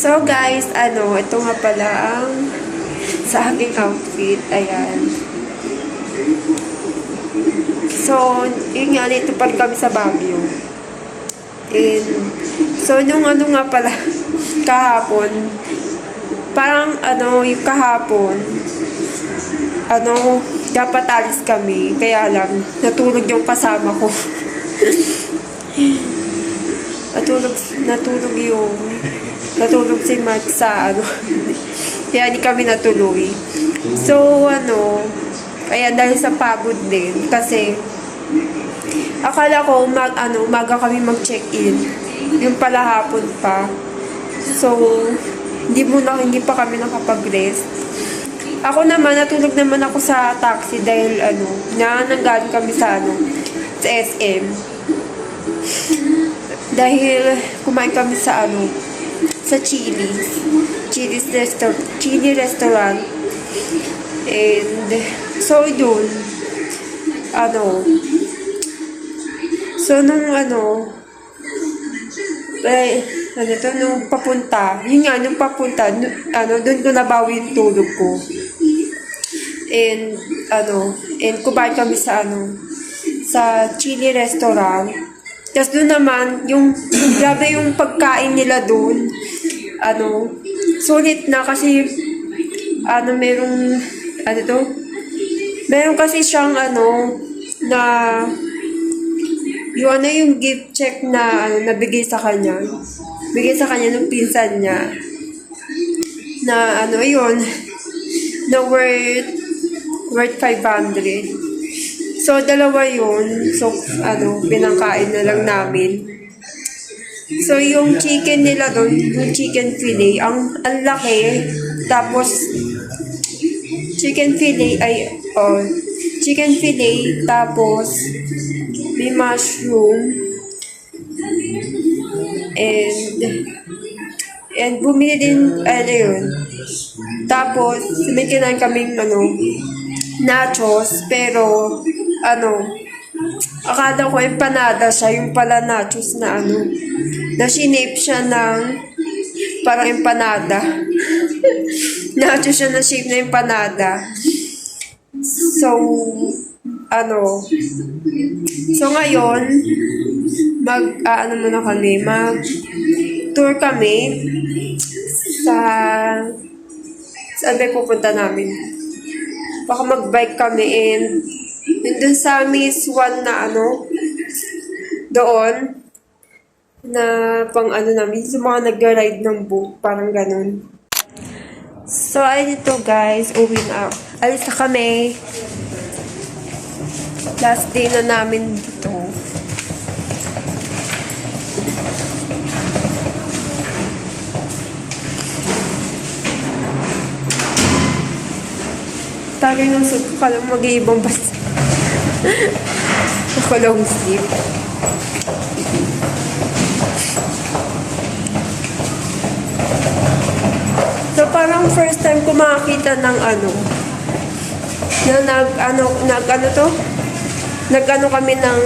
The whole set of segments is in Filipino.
So guys, ito nga pala ang sa aking outfit. Ayan. So, yun nga, dito pa rin kami sa Baguio. And, so, nung nga pala, kahapon, parang, yung kahapon, dapat alis kami. Kaya lang, natulog yung kasama ko. Natulog si Mark sa kaya di kami natuloy. So, kaya dahil sa pagod din, kasi, akala ko, umaga kami mag-check-in. Yung pala hapon pa. So, hindi pa kami nakapag-rest. Ako naman, natulog naman ako sa taxi dahil, nanggaling kami sa SM. Dahil kumain kami sa sa Chili's restaurant. And so yun, so nung nung papunta, doon ko nabawi yung tulog ko. And kumain kami sa sa Chili restaurant. Tapos doon naman, grabe yung pagkain nila doon. Sulit na kasi, meron kasi siyang, na, yung gift check na, nabigay sa kanya. Bigay sa kanya ng pinsan niya. Na, na worth 500. So, dalawa yun. So, pinangkain na lang namin. So, yung chicken nila doon, yung chicken fillet, ang laki. Tapos, chicken fillet, tapos, may mushroom. And bumili din, yun. Tapos, may kinain kaming, nachos, pero, akala ko empanada siya, yung pala nachos na na shinape siya ng parang empanada. Nachos siya na shape na empanada. So, so ngayon, mag-tour kami saan ba pupunta namin? Baka mag-bike kami and dun sa Miss One na doon na pang namin, sa mga nag-ride ng boat, parang ganun. So, ayun ito guys, uwi na. Alis na kami. Last day na namin dito. Tagay ng suit ko, kala mag-iibang basta. Ako long sleeve. So, parang first time ko makakita ng nag kami ng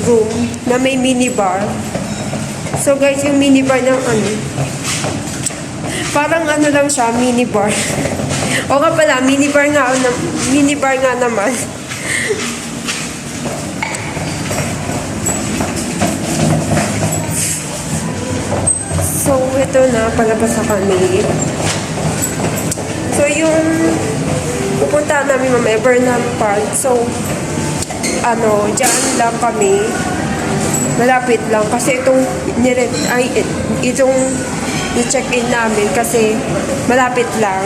room na may minibar. So, guys, yung minibar ng parang lang siya, minibar. O nga pala, minibar nga naman. So, ito na, palabas na kami. So, yung pupunta namin mamaya, Burnham Park. So, dyan lang kami. Malapit lang. Kasi itong i-check-in namin kasi malapit lang.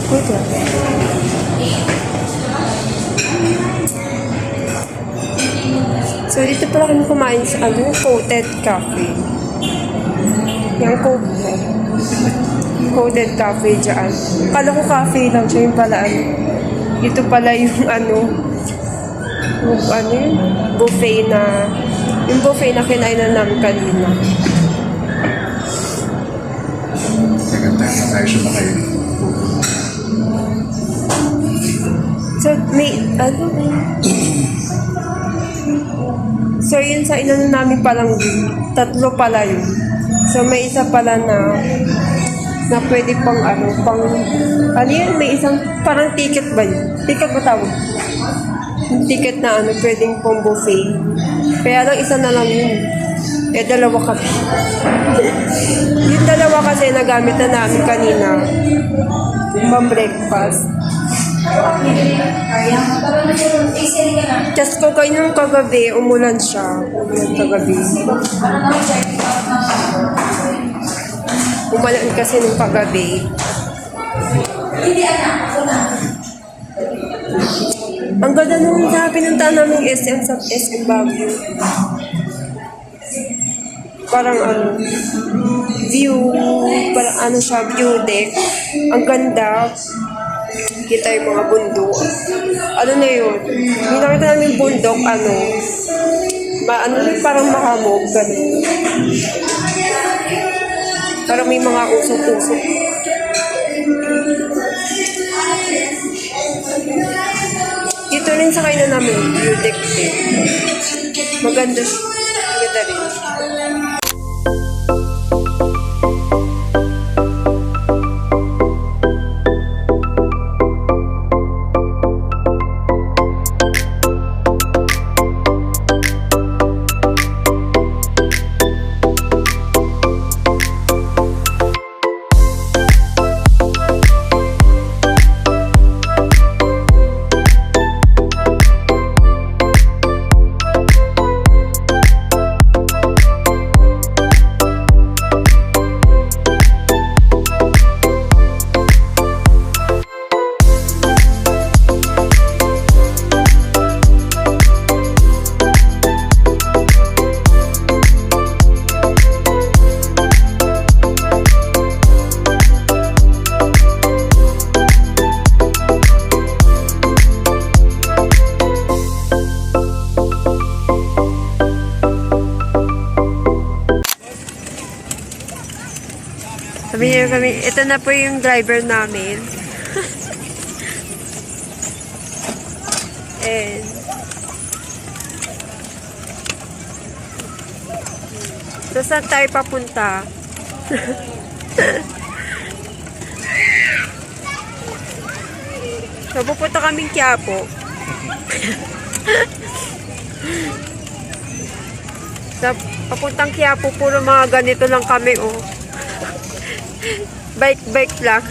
Okay. So, dito pala kami kumain sa Coated Cafe. Yung Coated Cafe dyan. Kala ko cafe lang siya, yung pala dito pala yung buffet na kinain na namin kanina. So, may, So, yun sa inano namin palang tatlo pala yun. So, may isa pala na pwede pang ano yun, may isang parang ticket ba yun? Ticket ba tawag? Yung ticket na pwedeng pang buffet. Kaya lang isa na lang yun. Dalawa kami. Yung dalawa kasi nagamit na namin kanina. Pang breakfast. Just ko kayo nung kagabi, umulan siya. Umulan kagabi. Umulan kasi nung kagabi. Ang ganda nung pinuntahan namin SM sa SM Baguio. Parang view, parang siya, view deck. Ang ganda. Kita yung mga bundok. Ano na yun? Yung nakita namin bundok, parang mahamog, gano'n. Parang may mga usok-usok. Dito rin sa kainan namin, view deck din. Maganda siya. Maganda rin. Sabi niya kami, ito na po yung driver namin. And so, saan tayo papunta? So, pupunta kaming Quiapo. So, papuntang Quiapo, puro mga ganito lang kami, oh. Bike lang.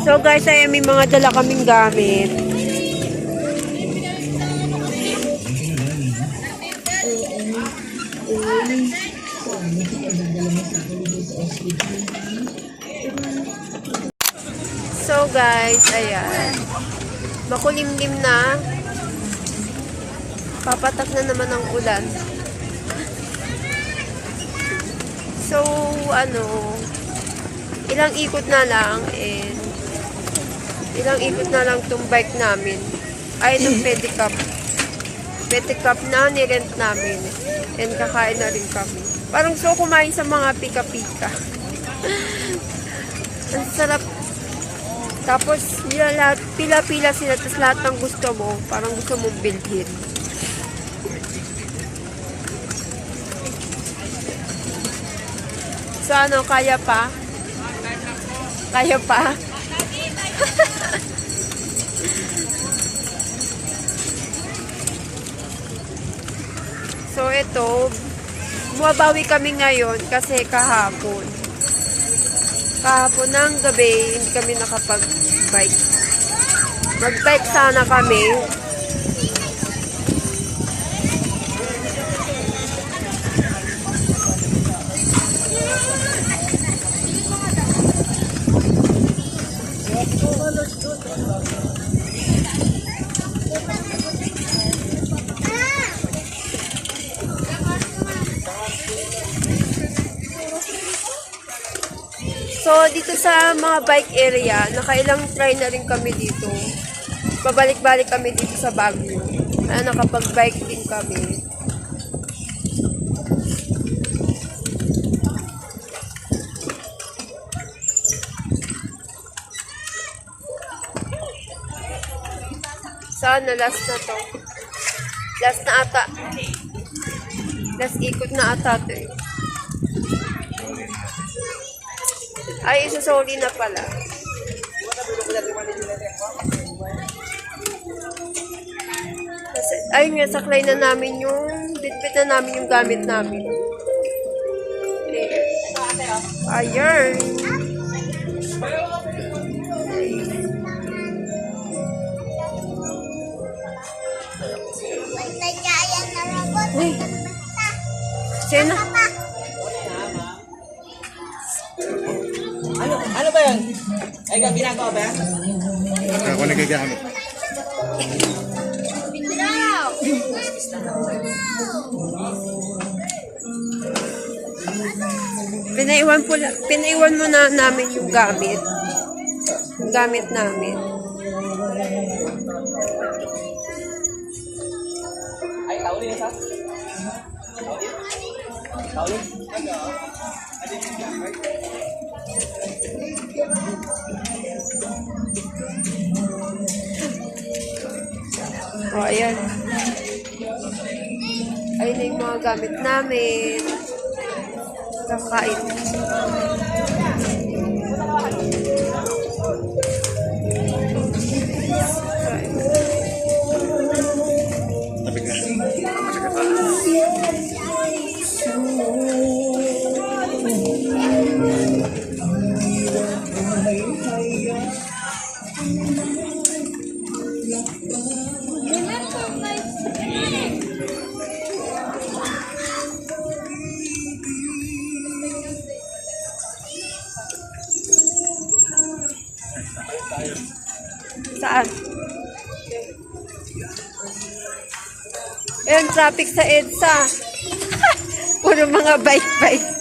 So guys, ay may mga dala kaming gamit. So guys, ayan. Makulimlim na. Papatak na naman ang ulan. So, ilang ikot na lang and ilang ikot na lang itong bike namin. Ay, itong pedicab. Pedicab na nirent namin. And kakain na rin kami. Parang so kumain sa mga pika-pika. Ang sarap. Tapos, pila-pila sila. Tapos lahat ng gusto mo, parang gusto mong bilhin. So, kaya pa? Kaya pa? So, ito, bumabawi kami ngayon kasi kahapon ng gabi, hindi kami nakapag-bike. Mag-bike sana kami. So, dito sa mga bike area, nakailang try na rin kami dito. Pabalik-balik kami dito sa Baguio. Nakapag-bike din kami. Sana last na to. Last na ata. Last ikot na ata to eh. Ay, isusuli na pala. Kasi, ay nga, saklay na namin yung, bitbit na namin yung gamit namin. Ayan. Uy. Sino? Ano ba yun? Ay, ginagawa ba yan? Ako nagagamit. Pinaiwan mo na namin yung gamit. Yung gamit namin. Ay, kauli na sa? Kauli? O, ayan. Ayun na yung mga gamit namin. Kakain. Tapig na. Saan? Ayan, traffic sa EDSA. Puro mga bike-bike.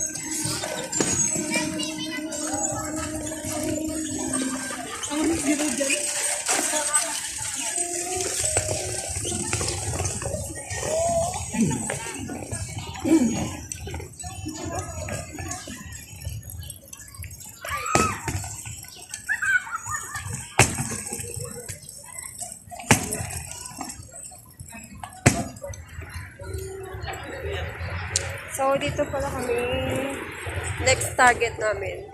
So, dito pala kami. Next target namin.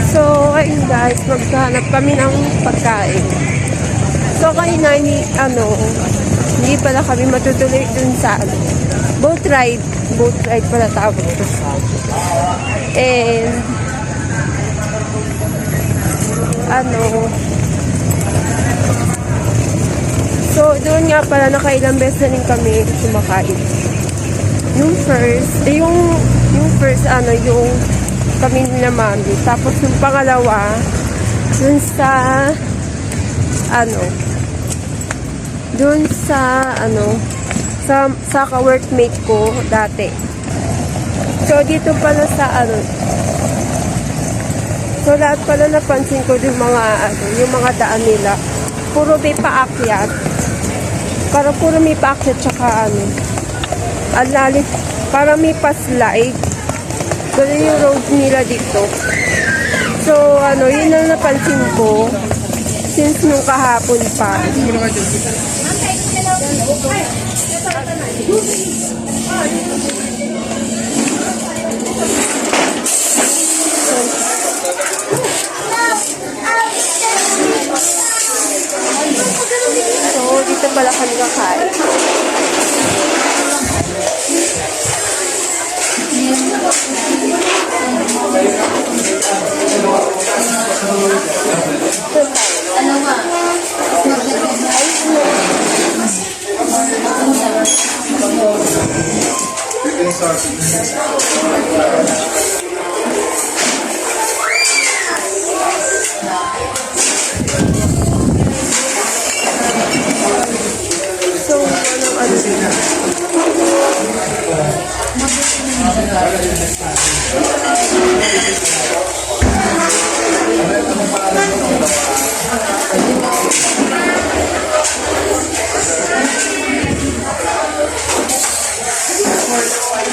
So, ayun guys, maghanap kami ng pagkain. So, kanina, hindi pala kami matutuloy dun sa boat ride. Boat ride pala tawag ito. And, so, doon nga pala, nakailang beses na rin kami kumakain. Yung first, yung kami na mami. Tapos yung pangalawa, dun sa, sa ka-workmate ko dati. So, dito pala sa, so, lahat pala napansin ko yung mga daan nila. Puro may paakyat. Puro may paakyat, tsaka, ang lalim, para may pa-slide. Ganun yung road nila dito. So, yun ang napansin ko since nung kahapon pa. So, dito pala kami kakain. So, ano.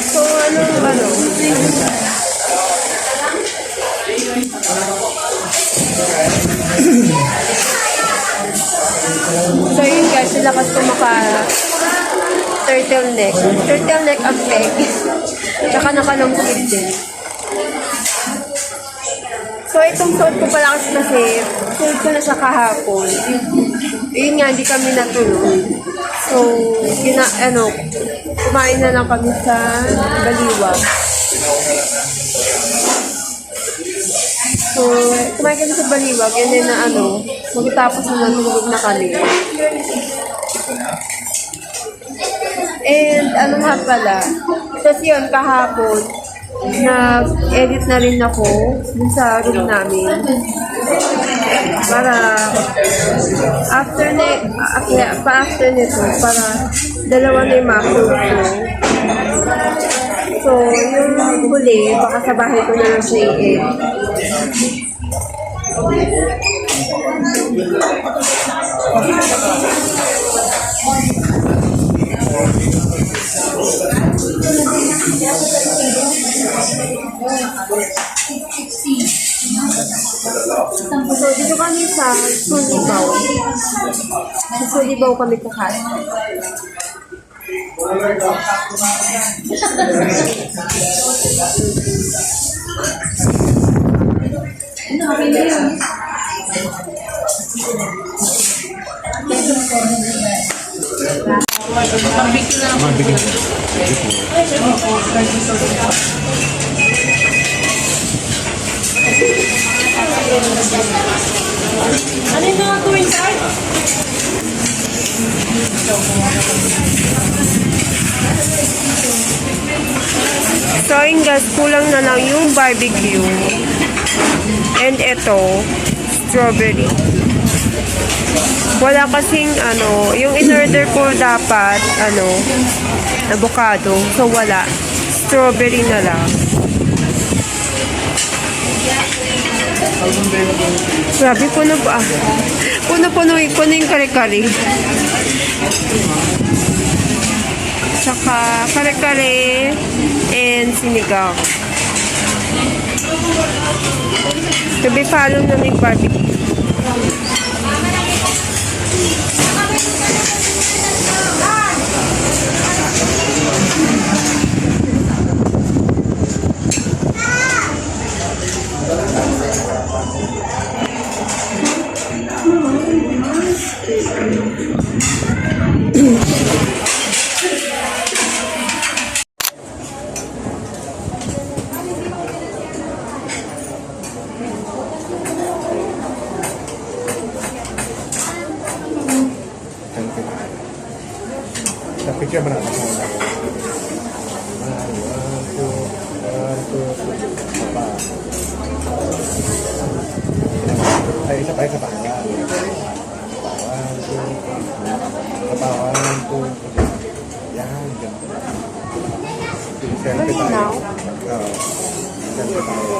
So, ano. So, yun guys, sila kasi turtleneck. Turtleneck ang peg. Tsaka naka-long sleeve din. So, itong suot ko pala kasi suot ko na siya kahapon. Yun nga, hindi kami natulog. So, kumain na lang kami sa Baliwag. So, kumain kami sa Baliwag, and then magtapos na natulog na kami. And nga pala, tapos yun, kahapon, nag-edit na rin ako dun sa room namin. Para, after nito, para dalawa na yung macro ko. So, yung huli, baka sa bahay ko na lang siya i-edit. So, dito kami sa Sulibaw. Sa Sulibaw kami kakain. Ano yung mga tuwing side? So, yun guys, kulang na lang yung barbecue. And ito, strawberry. Wala kasing, yung in-order ko dapat, avocado. So, wala. Strawberry na lang. Grabe, puno ba? Puno yung kare-kare. Tsaka kare-kare and sinigang. To be follow na may barbecue. Picture mo na. Ay, isa pa. Isa pa. Yan, dyan. Selfie tayo. Oo. Selfie tayo.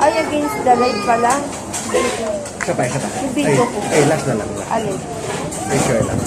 Ay, against the light pala. Isa pa. Yung video ko. Ay, last na lang. Alin? Picture lang.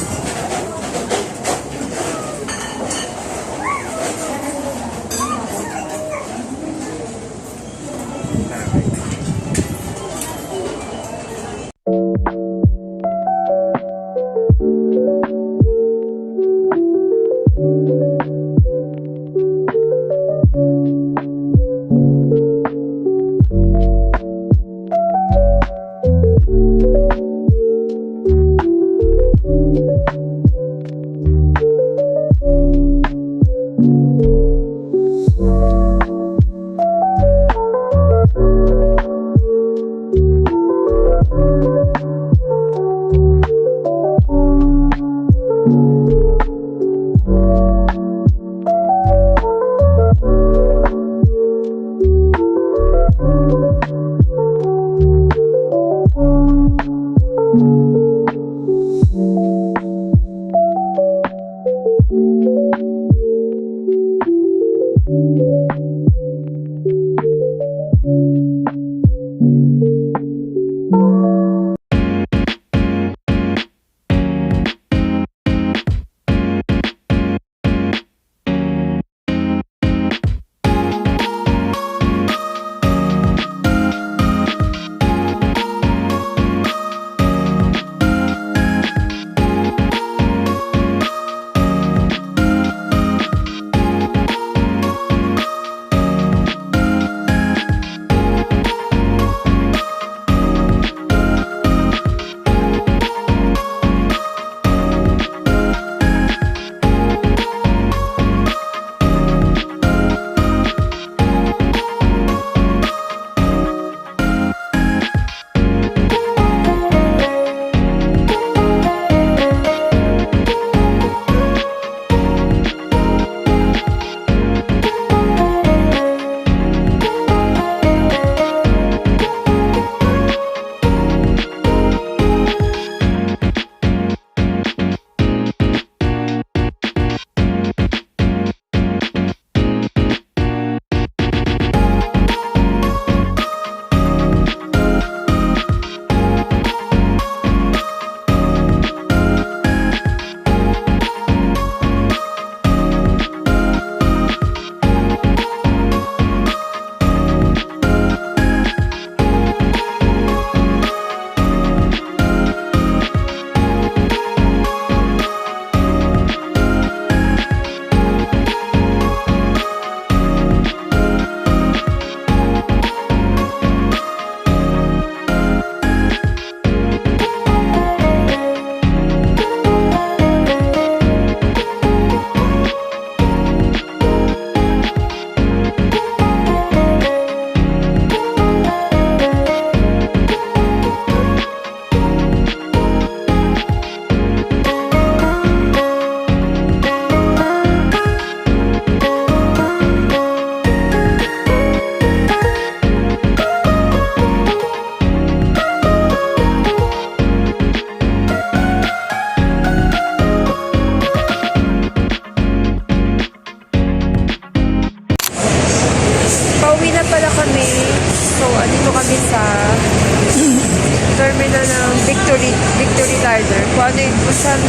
kung saan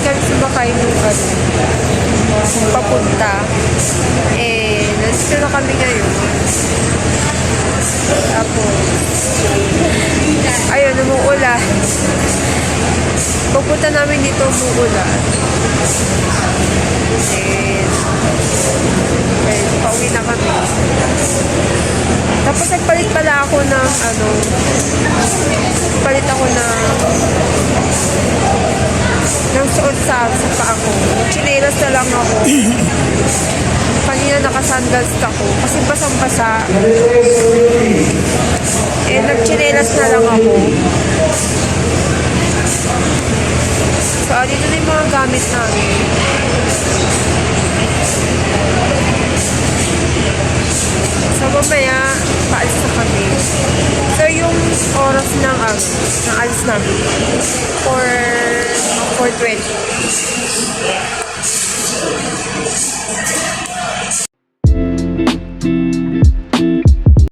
kami sumakay nung papunta. Nandito na kami ngayon. Tapos, ayun, umuulan. Pagpunta namin dito, umuulan. Pauwi na kami. Tapos nagpalit pala ako ng ng suot sa paa ko. Chinelas na lang ako. Kanina nakasandals ako kasi basang-basa. Nagchinelas na lang ako. So, dito na yung mga gamit namin. So, mamaya, paalis na kami. So, yung oras ng alis namin, 4:20.